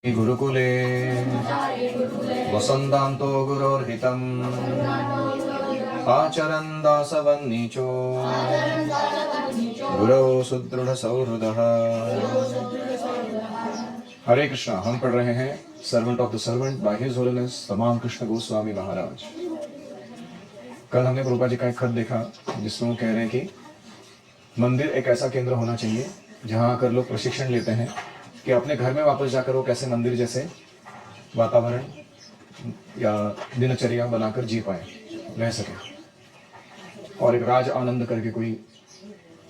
गुरुकुले वसन्तान्तो गुरोर्हितम् आचरन् दासवन्नीचो गुरौ सुदृढ़सौहृदः। हरे कृष्णा। हम पढ़ रहे हैं servant of the servant by his holiness तमाम कृष्ण गोस्वामी महाराज। कल हमने प्रभुपाद जी का एक खत देखा जिसमें वो कह रहे हैं कि मंदिर एक ऐसा केंद्र होना चाहिए जहां आकर लोग प्रशिक्षण लेते हैं कि अपने घर में वापस जाकर वो कैसे मंदिर जैसे वातावरण या दिनचर्या बनाकर जी पाए, रह सके। और एक राज आनंद करके कोई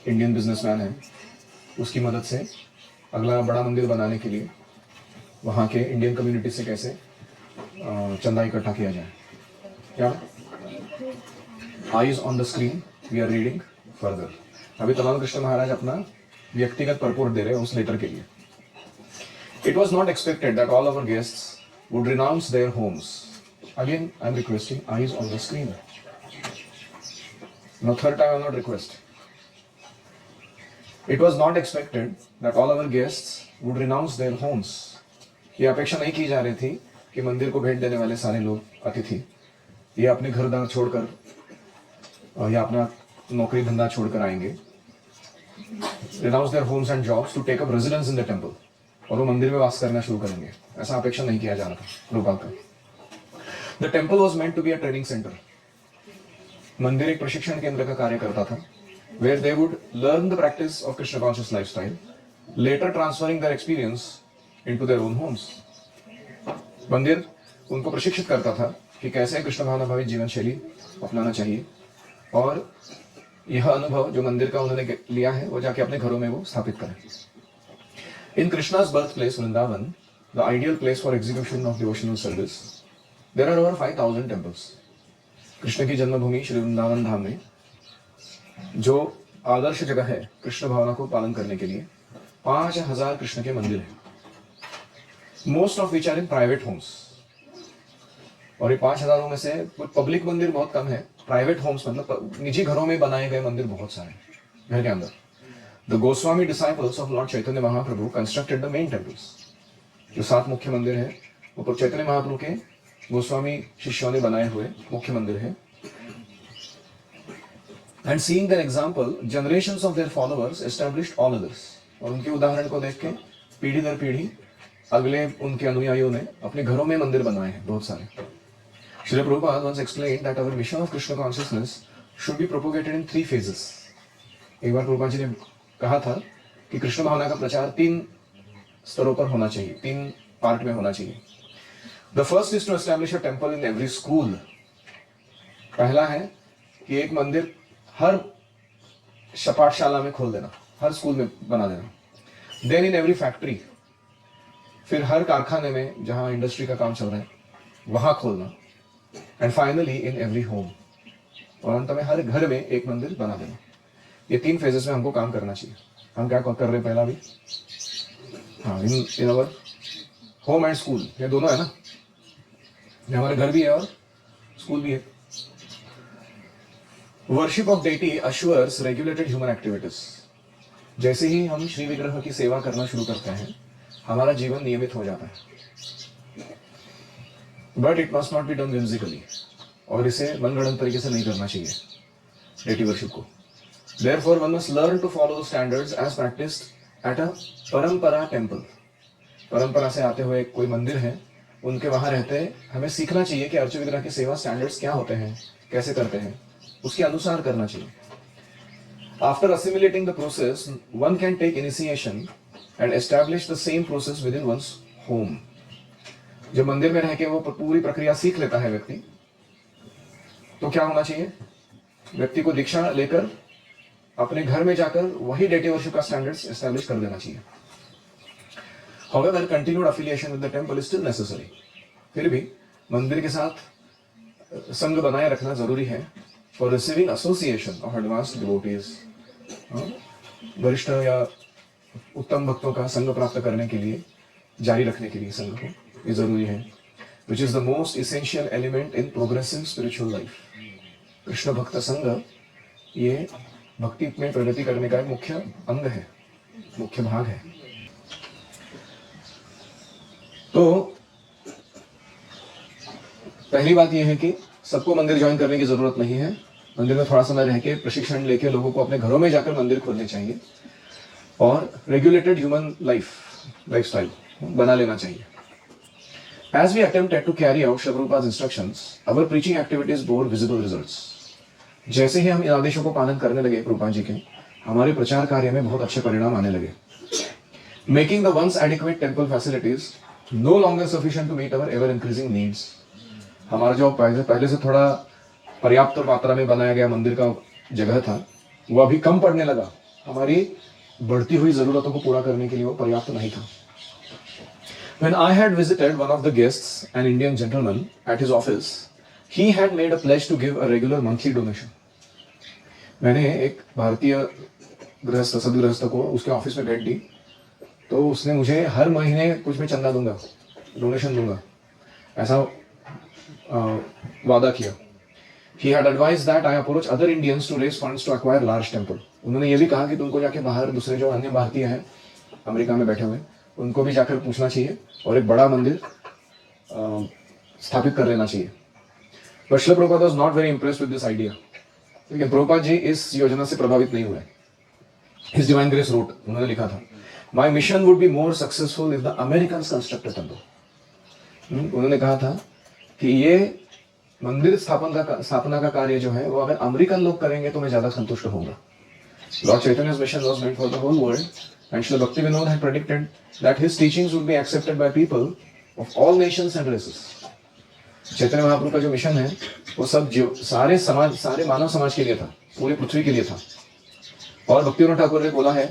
इंडियन बिजनेसमैन है, उसकी मदद से अगला बड़ा मंदिर बनाने के लिए वहाँ के इंडियन कम्युनिटी से कैसे चंदा इकट्ठा किया जाए। क्या eyes on the screen we are reading further. अभी तमाम कृष्ण महाराज अपना व्यक्तिगत परपोर्ट दे रहे हैं उस लेटर के लिए। It was not expected that all our guests would renounce their homes. Again, I am requesting eyes on the screen. Now, third time I will not request. It was not expected that all our guests would renounce their homes. ये अपेक्षा नहीं की जा रही थी कि मंदिर को भेंट देने वाले सारे लोग अतिथि ये अपने घर दार छोड़कर या अपना नौकरी धंधा छोड़कर आएंगे। Renounce their homes and jobs to take up residence in the temple. और वो मंदिर में वास करना शुरू करेंगे, ऐसा अपेक्षा नहीं किया जा रहा था प्रभुपाद का। The temple was meant to be a training centre. मंदिर एक प्रशिक्षण केंद्र का कार्य करता था, where they would learn the practice of Krishna conscious lifestyle, later transferring their experience into their own homes. मंदिर उनको प्रशिक्षित करता था कि कैसे कृष्ण भावना भावित जीवन शैली अपनाना चाहिए, और यह अनुभव जो मंदिर का उन्होंने लिया है वो जाके अपने घरों में वो स्थापित करें। In Krishna's birthplace, Vrindavan, the ideal place for execution of devotional service, there are over 5,000 temples. Krishna की जन्मभूमि श्री वृंदावन धाम में जो आदर्श जगह है कृष्ण भावना को पालन करने के लिए 5,000 कृष्ण के मंदिर हैं। Most of which are in private homes. और ये 5,000 में से पब्लिक मंदिर बहुत कम है, प्राइवेट होम्स मतलब निजी घरों में बनाए गए मंदिर बहुत सारे घर के अंदर। The Goswami disciples of Lord Chaitanya Mahaprabhu constructed the main temples. जो 7 मुख्य मंदिर हैं वो चैतन्य महाप्रभु के गोस्वामी शिष्यों ने बनाए हुए मुख्य मंदिर हैं। And seeing their example, generations of their followers established all others. और उनके उदाहरण को देख के पीढ़ी दर पीढ़ी अगले उनके अनुयायियों ने अपने घरों में मंदिर बनवाए हैं बहुत सारे। Srila Prabhupada once explained that our mission of Krishna consciousness should be propagated in 3 phases. एक बार प्रभुपाद जी ने कहा था कि कृष्ण भावना का प्रचार 3 स्तरों पर होना चाहिए, 3 पार्ट में होना चाहिए। The first is to establish a temple in every school. पहला है कि एक मंदिर हर पाठशाला में खोल देना, हर स्कूल में बना देना। देन इन एवरी फैक्ट्री, फिर हर कारखाने में जहां इंडस्ट्री का काम चल रहा है वहां खोलना। And finally in every home, और अंत में हर घर में एक मंदिर बना देना। ये 3 फेजेस में हमको काम करना चाहिए। हम क्या कर रहे हैं पहला भी, हाँ, इन अवर होम एंड स्कूल, ये दोनों है ना, ये हमारे घर भी है और स्कूल भी है। Worship of deity assures regulated human activities. जैसे ही हम श्री विग्रह की सेवा करना शुरू करते हैं हमारा जीवन नियमित हो जाता है। But it must not be done whimsically, और इसे मनगढ़ंत तरीके से नहीं करना चाहिए डेटी वर्शिप को। Therefore, one must learn to follow the standards as practiced at a परंपरा टेम्पल। परंपरा से आते हुए कोई मंदिर है, उनके वहां रहते हमें सीखना चाहिए कि अर्च विग्रह की सेवा स्टैंडर्ड्स क्या होते हैं, कैसे करते हैं, उसके अनुसार करना चाहिए। After assimilating the process, one can take initiation and establish the same process within one's home. जब मंदिर में रह के वो पूरी प्रक्रिया सीख लेता है व्यक्ति, तो क्या होना चाहिए, व्यक्ति को दीक्षा लेकर अपने घर में जाकर वही डेटी वर्शिप का स्टैंडर्ड्स एस्टैब्लिश कर देना चाहिए। However, continued affiliation with the temple is still necessary. फिर भी मंदिर के साथ संग बनाए रखना जरूरी है for receiving association of advanced devotees. वरिष्ठ या उत्तम भक्तों का संग प्राप्त करने के लिए, जारी रखने के लिए संग को ये जरूरी है। Which is the most essential element in progressive spiritual life. Krishna भक्त संग ये भक्ति में प्रगति करने का एक मुख्य अंग है, मुख्य भाग है। तो पहली बात यह है कि सबको मंदिर ज्वाइन करने की जरूरत नहीं है। मंदिर में थोड़ा समय रह के प्रशिक्षण लेके लोगों को अपने घरों में जाकर मंदिर खोलने चाहिए और रेगुलेटेड ह्यूमन लाइफस्टाइल बना लेना चाहिए। As we attempted to carry out Srila Prabhupada's instructions, our preaching activities bore visible results. जैसे ही हम इन आदेशों को पालन करने लगे प्रभुपाद जी के, हमारे प्रचार कार्य में बहुत अच्छे परिणाम आने लगे। Making the once adequate temple facilities no longer sufficient to meet our ever increasing needs. हमारा जो पहले से थोड़ा पर्याप्त मात्रा में बनाया गया मंदिर का जगह था, वो अभी कम पड़ने लगा। हमारी बढ़ती हुई जरूरतों को पूरा करने के लिए वो पर्याप्त नहीं था। When I had visited one of the guests, an Indian gentleman, at his office, he had made a pledge to give a regular monthly donation. मैंने एक भारतीय सदगृहस्थ को उसके ऑफिस में भेंट दी, तो उसने मुझे हर महीने कुछ मैं चंदा दूंगा, डोनेशन दूंगा, ऐसा वादा किया। He had advised that I approach other Indians to raise funds to acquire large temple. उन्होंने ये भी कहा कि तुमको जाके बाहर दूसरे जो अन्य भारतीय हैं अमेरिका में बैठे हुए, उनको भी जाकर पूछना चाहिए और एक बड़ा मंदिर स्थापित कर लेना चाहिए। But Srila Prabhupada was not very impressed with this idea. लेकिन प्रभुपाद जी इस योजना से प्रभावित नहीं हुए। His Divine Grace wrote, उन्होंने लिखा था, My mission would be more successful if the Americans construct a temple. उन्होंने कहा था कि ये मंदिर स्थापना का कार्य जो है वो अगर अमेरिकन लोग करेंगे तो मैं ज्यादा संतुष्ट होऊंगा। Lord Chaitanya's mission was meant for the whole world, and Srila Bhaktivinoda had predicted that his teachings would be accepted by people of all nations and races. Chaitanya Mahaprabhu का जो मिशन है वो सब सारे मानव समाज के लिए था, पूरी पृथ्वी के लिए था। और भक्तिविनोद ठाकुर ने बोला है,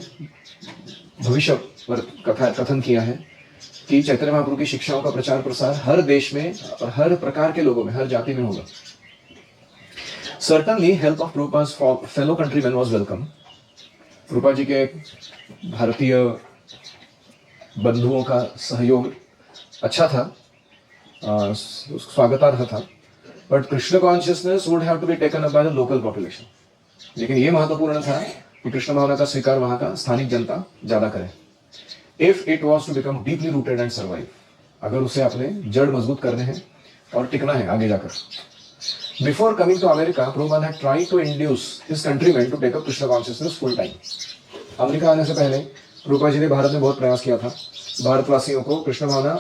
भविष्य पर कथन किया है कि चैतन्य महाप्रभु की शिक्षाओं का प्रचार प्रसार हर देश में और हर प्रकार के लोगों में, हर जाति में होगा। Certainly, help of Prabhupada's fellow countrymen was welcome. Prabhupada ji के भारतीय बंधुओं का सहयोग अच्छा था, स्वागतार्ह था। But Krishna consciousness would have to be taken up by the local population. लेकिन ये महत्वपूर्ण था कि कृष्ण भावना का स्वीकार वहां का स्थानिक जनता ज्यादा करे। If it was to become deeply rooted and survive, अगर उसे अपने जड़ मजबूत करने हैं और टिकना है आगे जाकर। Before coming to America, Prabhupada had tried to induce his countrymen to take up Krishna consciousness full time. America आने से पहले प्रभुपाद जी ने भारत में बहुत प्रयास किया था भारतवासियों को कृष्ण भावना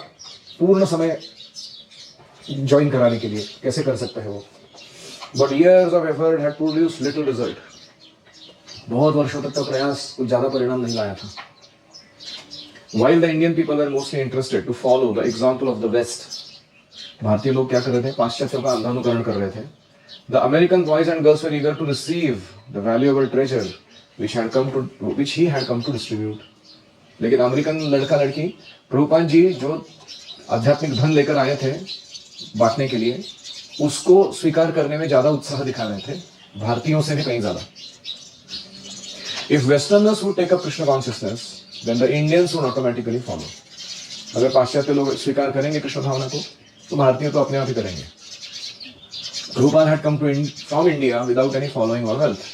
पूर्ण समय ज्वाइन कराने के लिए। कैसे कर सकते हैं वो? But years of effort had produced little result. बहुत वर्षों तक का प्रयास कुछ ज्यादा परिणाम नहीं लाया था। While the Indian people were mostly interested to follow the example of the West, भारतीय लोग क्या कर रहे थे? पाश्चात्यों का अंधानुकरण कर रहे थे। The American boys and girls were eager to receive the valuable treasure which he had come to distribute. लेकिन अमेरिकन लड़का लड़की प्रभुपाद जी जो आध्यात्मिक धन लेकर आए थे बांटने के लिए, उसको स्वीकार करने में ज्यादा उत्साह दिखा रहे थे, भारतीयों से भी कहीं ज्यादा। If Westerners would take up Krishna consciousness, then the Indians would automatically follow. अगर पाश्चात्य लोग स्वीकार करेंगे कृष्ण भावना को, तो भारतीय तो अपने आप ही करेंगे। Prabhupada had come from India without any following or wealth.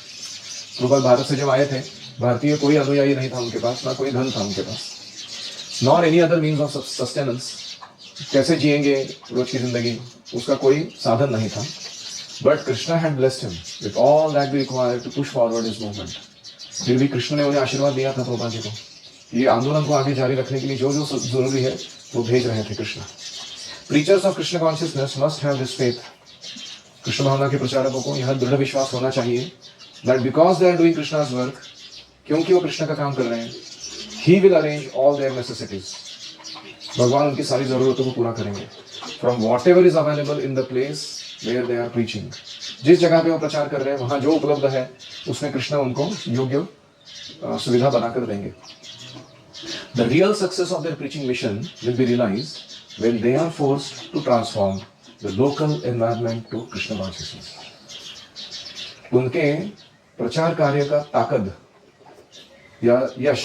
Prabhupada Bharat से जब आए थे, भारतीय कोई अनुयायी नहीं था उनके पास, ना कोई धन था उनके पास, nor any other means of sustenance. कैसे जिएंगे रोज की जिंदगी, उसका कोई साधन नहीं था। But Krishna had blessed him with all that we required to push forward his movement. फिर भी कृष्ण ने उन्हें आशीर्वाद दिया था प्रभुपाद जी को, ये आंदोलन को आगे जारी रखने के लिए जो जो जरूरी है वो भेज रहे थे Krishna. Preachers of Krishna consciousness must have this faith. Krishna भावना के प्रचारकों को यह दृढ़ विश्वास होना चाहिए that because they are doing Krishna's work, क्योंकि वो कृष्ण का काम कर रहे हैं, He will arrange all their necessities. भगवान उनकी सारी जरूरतों को पूरा करेंगे। From whatever is available in the place where they are preaching. जिस जगह पे वो प्रचार कर रहे हैं, वहां जो उपलब्ध है, उसमें कृष्ण उनको योग्य सुविधा बनाकर देंगे। The real success of their preaching mission will be realized when they are forced to transform the local environment to Krishna consciousness. उनके प्रचार कार्य का ताकत या यश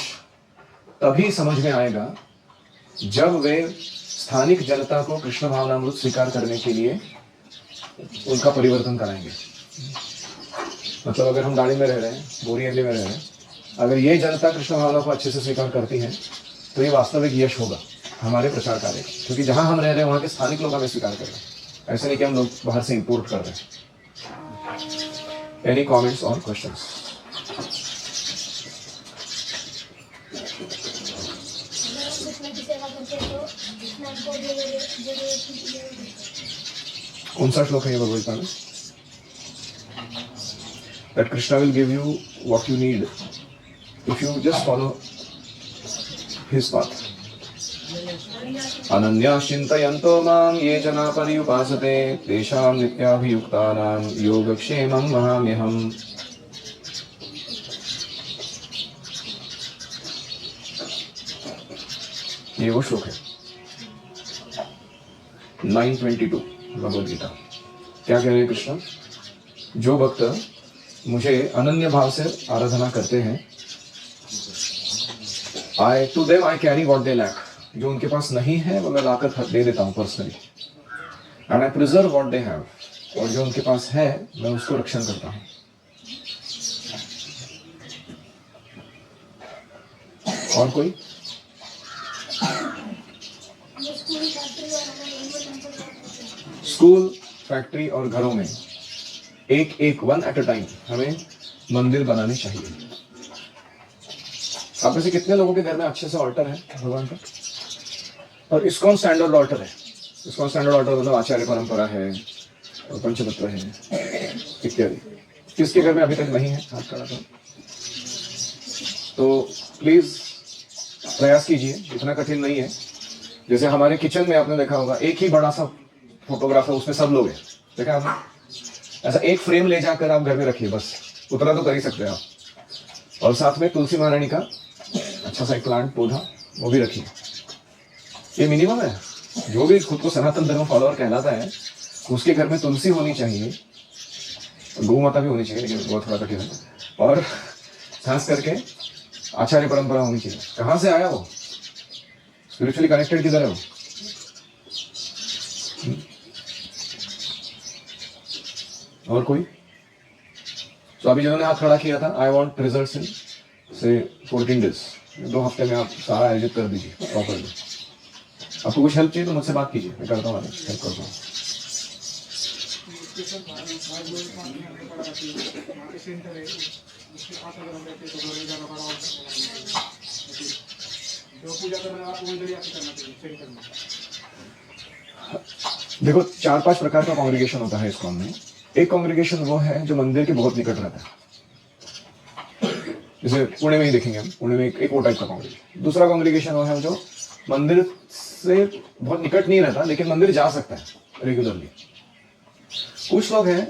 तभी समझ में आएगा जब वे स्थानिक जनता को कृष्ण भावनामृत स्वीकार करने के लिए उनका परिवर्तन कराएंगे। मतलब अगर हम दाड़ी में रह रहे हैं, बोरी एरिया में रह रहे हैं, अगर ये जनता कृष्ण भावना को अच्छे से स्वीकार करती है तो ये वास्तविक यश होगा। हमारे प्रचार कार्य का, क्योंकि जहां हम रह रहे हैं वहां के स्थानिक लोग हमें स्वीकार कर रहे हैं, ऐसे नहीं कि हम लोग बाहर से इंपोर्ट कर रहे हैं। एनी कॉमेंट्स और क्वेश्चंस? कौन सा श्लोक है ये भगवद गीता में? That Krishna will give you what you need if you just follow his path. Ananya Shintayanto Mam Ye Jana Pariyupasate Tesham Nityabhiyuktanam Yogakshemam Mahamyaham. ये वो श्लोक है 922 भगवद गीता। क्या कह रहे हैं कृष्ण? जो भक्त मुझे अनन्य भाव से आराधना करते हैं, to them I carry what they lack, जो उनके पास नहीं है वो मैं लाकर दे देता हूँ personally, and I preserve what they have, और जो उनके पास है मैं उसको रक्षण करता हूँ। और कोई? स्कूल, फैक्ट्री और घरों में एक एक वन एट अ टाइम हमें मंदिर बनाने चाहिए। आप में से कितने लोगों के घर में अच्छे से ऑल्टर है भगवान का? और इस्कॉन स्टैंडर्ड ऑल्टर है। इस्कॉन स्टैंडर्ड ऑल्टर मतलब आचार्य परंपरा है, पंचतत्व है इत्यादि। किसके घर में अभी तक नहीं है? हाथ खड़ा करो। तो प्लीज प्रयास कीजिए, इतना कठिन नहीं है। जैसे हमारे किचन में आपने देखा होगा एक ही बड़ा सा फोटोग्राफ है, उसमें सब लोग हैं, देखा आपने? ऐसा एक फ्रेम ले जाकर आप घर में रखिए, बस उतना तो कर ही सकते हैं आप। और साथ में तुलसी महारानी का अच्छा सा एक प्लांट पौधा वो भी रखिए। ये मिनिमम है। जो भी खुद को सनातन धर्म फॉलोअर कहलाता है उसके घर में तुलसी होनी चाहिए, गौ माता भी होनी चाहिए, लेकिन वो थोड़ा कठिन है, और खास करके आचार्य परंपरा होनी चाहिए। कहाँ से आया वो? स्पिरिचुअली कनेक्टेड किधर है वो? और कोई? तो अभी जिन्होंने हाथ खड़ा किया था, आई वॉन्ट रिजल्ट इन से 14 डेज, 2 हफ्ते में आप सारा आयोजित कर दीजिए प्रॉपरली। आपको कुछ हेल्प चाहिए तो मुझसे बात कीजिए, मैं करता हूँ, हेल्प करता हूँ। देखो 4-5 प्रकार का कांग्रेगेशन होता है इस्कॉन में। एक कांग्रेगेशन वो है जो मंदिर के बहुत निकट रहता है, जैसे पुणे में ही देखेंगे हम, पुणे में एक वो टाइप का कांग्रेगेशन। दूसरा कांग्रेगेशन वो है जो मंदिर से बहुत निकट नहीं रहता लेकिन मंदिर जा सकता है रेगुलरली। कुछ लोग हैं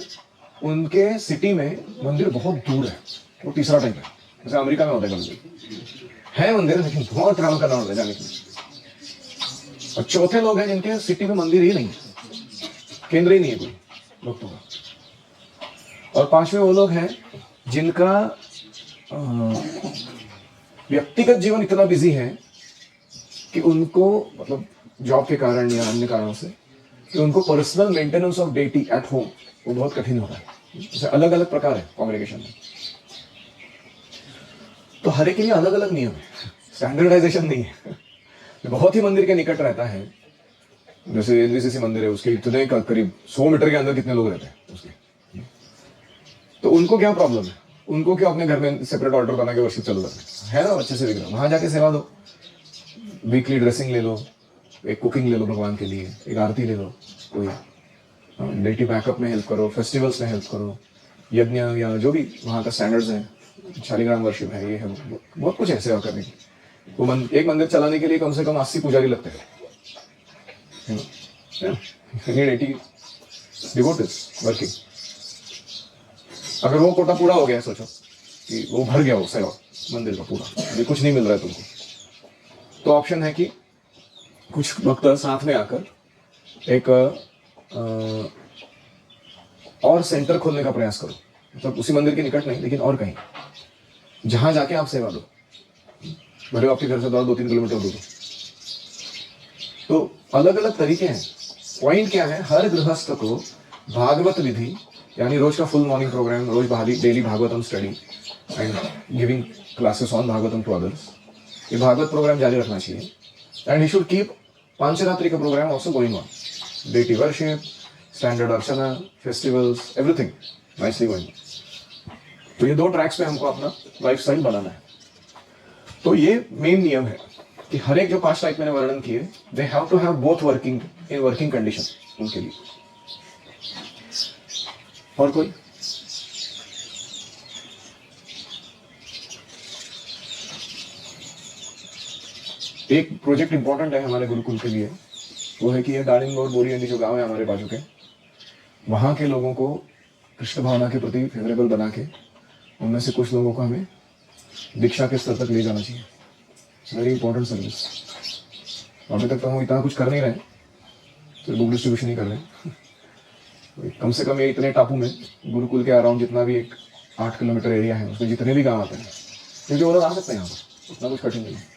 उनके सिटी में मंदिर बहुत दूर है, वो तीसरा टाइप है। जैसे अमेरिका में होता है मंदिर है, मंदिर लेकिन बहुत ट्रैवल करना होता है जाने के लिए। और चौथे लोग हैं जिनके सिटी में मंदिर ही नहीं है, केंद्र ही नहीं है कोई भक्तों का। और पांचवे वो लोग हैं जिनका व्यक्तिगत जीवन इतना बिजी है कि उनको मतलब जॉब के कारण या अन्य कारणों से कि उनको personal maintenance of deity at home वो बहुत कठिन होता है। जैसे अलग अलग प्रकार है कांग्रेगेशन में, तो हर एक के लिए अलग अलग नियम है, स्टैंडर्डाइजेशन नहीं है। बहुत ही मंदिर के निकट रहता है, जैसे एनवीसीसी मंदिर है, उसके इतने करीब 100 मीटर के अंदर कितने लोग रहते हैं उसके, तो उनको क्या प्रॉब्लम है? उनको क्या अपने घर में सेपरेट ऑर्डर बना के वर्शिप चलो है ना, अच्छे से दिख रहा, वहां जाके सेवा दो, वीकली ड्रेसिंग ले लो, एक कुकिंग ले लो भगवान के लिए, एक आरती ले लो, कोई डेटी बैकअप में हेल्प करो, फेस्टिवल्स में हेल्प करो, यज्ञ या जो भी वहाँ का स्टैंडर्ड्स है, शालिग्राम वर्शिप है, ये है, बहुत कुछ है सेवा करने की। वो एक मंदिर चलाने के लिए कम से कम 80 पुजारी लगते हैं, 80 डिवोटीज वर्किंग। अगर वो कोटा पूरा हो गया, सोचो कि वो भर गया वो सेवा मंदिर का पूरा, अभी कुछ नहीं मिल रहा है तुमको, तो ऑप्शन है कि कुछ भक्त साथ में आकर एक और सेंटर खोलने का प्रयास करो, मतलब उसी मंदिर के निकट नहीं लेकिन और कहीं, जहां जाके आप सेवा दो, भले आपके घर से 2-3 किलोमीटर दूर। तो अलग अलग तरीके हैं। पॉइंट क्या है? हर गृहस्थ को भागवत विधि यानी रोज का फुल मॉर्निंग प्रोग्राम, रोज daily Bhagavatam study and giving classes on Bhagavatam to others, ये भागवत प्रोग्राम जारी रखना चाहिए। And he should keep Pancharatri ka program also going on. Deity worship, standard archana, festivals, everything nicely going on. तो ये 2 tracks पे हमको अपना लाइफस्टाइल बनाना है. तो ये मेन नियम है कि हर एक जो 5 टाइप मैंने वर्णन किए, they have to have both working in working condition उनके लिए. और कोई? एक प्रोजेक्ट इंपॉर्टेंट है हमारे गुरुकुल के लिए, वो है कि ये दारिंग और बोरीअंडी जो गांव है हमारे बाजू के, वहां के लोगों को कृष्ण भावना के प्रति फेवरेबल बना के उनमें से कुछ लोगों को हमें दीक्षा के स्तर तक ले जाना चाहिए. Very important service. अभी तक तो हम इतना कुछ कर नहीं रहे, तो बुक डिस्ट्रीब्यूशन ही कर रहे हैं. कम से कम ये इतने टापू में गुरुकुल के अराउंड जितना भी एक 8 किलोमीटर एरिया है उसमें जितने भी गाँव आते हैं, क्योंकि वो लोग आ सकते हैं यहाँ पर, उतना कुछ कठिन नहीं है.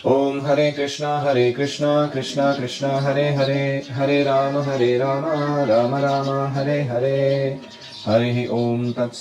ओम हरे कृष्णा कृष्णा कृष्णा हरे हरे, हरे राम राम राम राम हरे हरे. हरि ओम तत्सत्.